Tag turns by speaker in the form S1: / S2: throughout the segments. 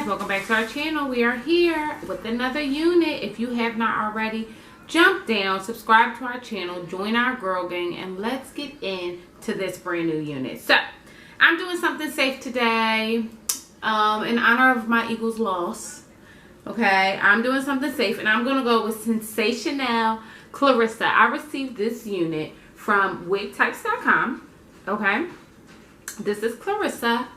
S1: welcome back to our channel. We are here with another unit. If you have not already, jump down, subscribe to our channel, join our girl gang, and let's get into this brand new unit. So I'm doing something safe today in honor of my Eagles loss. Okay, I'm doing something safe, and I'm gonna go with Sensationnel Clarissa. I received this unit from Wigtypes.com. Okay, this is Clarissa.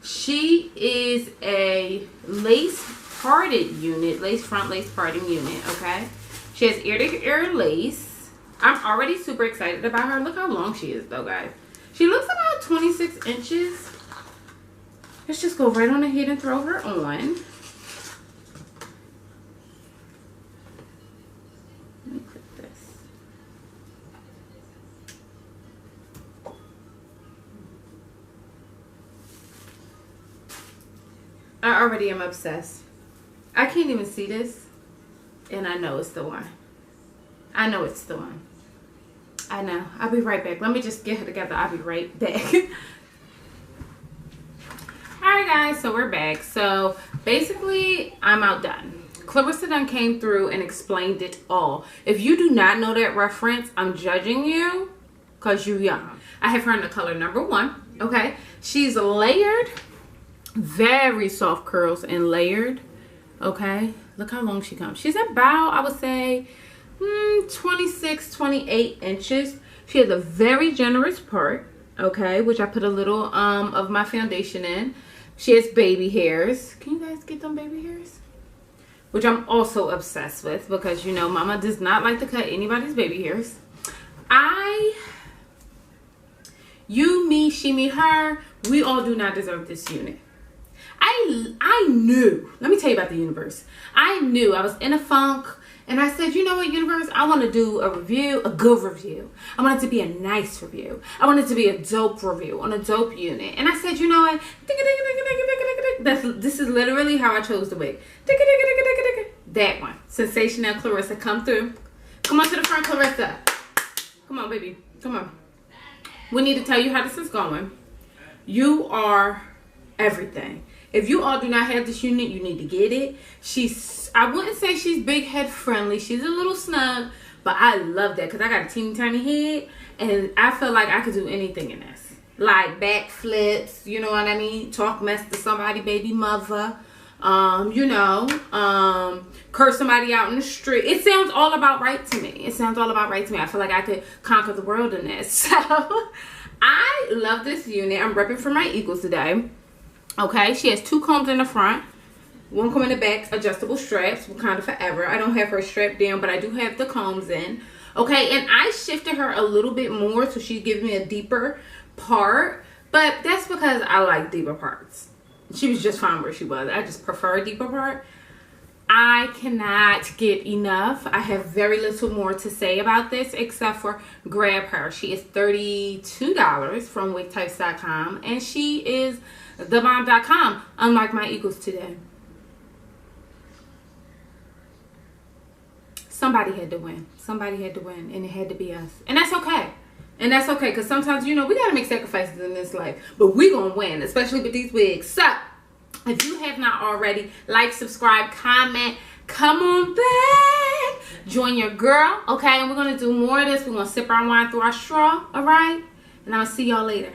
S1: She is a lace parted unit, lace front, lace parting unit. Okay, she has ear to ear lace. I'm already super excited about her. Look how long she is though, guys. She looks about 26 inches. Let's just go right on ahead and throw her on. Let me put this. I already am obsessed. I can't even see this, and I know it's the one. I know it's the one. I know. I'll be right back. Let me just get her together. I'll be right back. Alright guys, so we're back. So basically, I'm outdone. Clarissa done came through and explained it all. If you do not know that reference, I'm judging you because you're young. I have her in the color number 1. Okay. She's layered. Very soft curls and layered. Okay. Look how long she comes. She's about, I would say, 26, 28 inches. She has a very generous part. Okay. Which I put a little of my foundation in. She has baby hairs. Can you guys get them baby hairs? Which I'm also obsessed with because, you know, mama does not like to cut anybody's baby hairs. You, me, she, me, her, we all do not deserve this unit. I knew, let me tell you about the universe. I knew I was in a funk and I said, you know what, universe, I want to do a review, a good review. I want it to be a nice review. I want it to be a dope review on a dope unit. And I said, you know what, this is literally how I chose the wig. That one, Sensationnel Clarissa, come through. Come on to the front, Clarissa. Come on, baby, come on. We need to tell you how this is going. You are everything. If you all do not have this unit, you need to get it. I wouldn't say she's big head friendly. She's a little snug, but I love that because I got a teeny tiny head and I feel like I could do anything in this. Like backflips, you know what I mean? Talk mess to somebody, baby mother. Curse somebody out in the street. It sounds all about right to me. It sounds all about right to me. I feel like I could conquer the world in this. So I love this unit. I'm repping for my Eagles today. Okay, she has 2 combs in the front, 1 comb in the back, adjustable straps, kind of forever. I don't have her strapped down, but I do have the combs in. Okay, and I shifted her a little bit more, so she's giving me a deeper part, but that's because I like deeper parts. She was just fine where she was. I just prefer a deeper part. I cannot get enough. I have very little more to say about this except for grab her. She is $32 from Wigtypes.com, and she is thebomb.com, unlike my Eagles today. Somebody had to win. Somebody had to win, and it had to be us. And that's okay. And that's okay, because sometimes, you know, we got to make sacrifices in this life. But we going to win, especially with these wigs. So, if you have not already, like, subscribe, comment, come on back. Join your girl, okay? And we're going to do more of this. We're going to sip our wine through our straw, all right? And I'll see y'all later.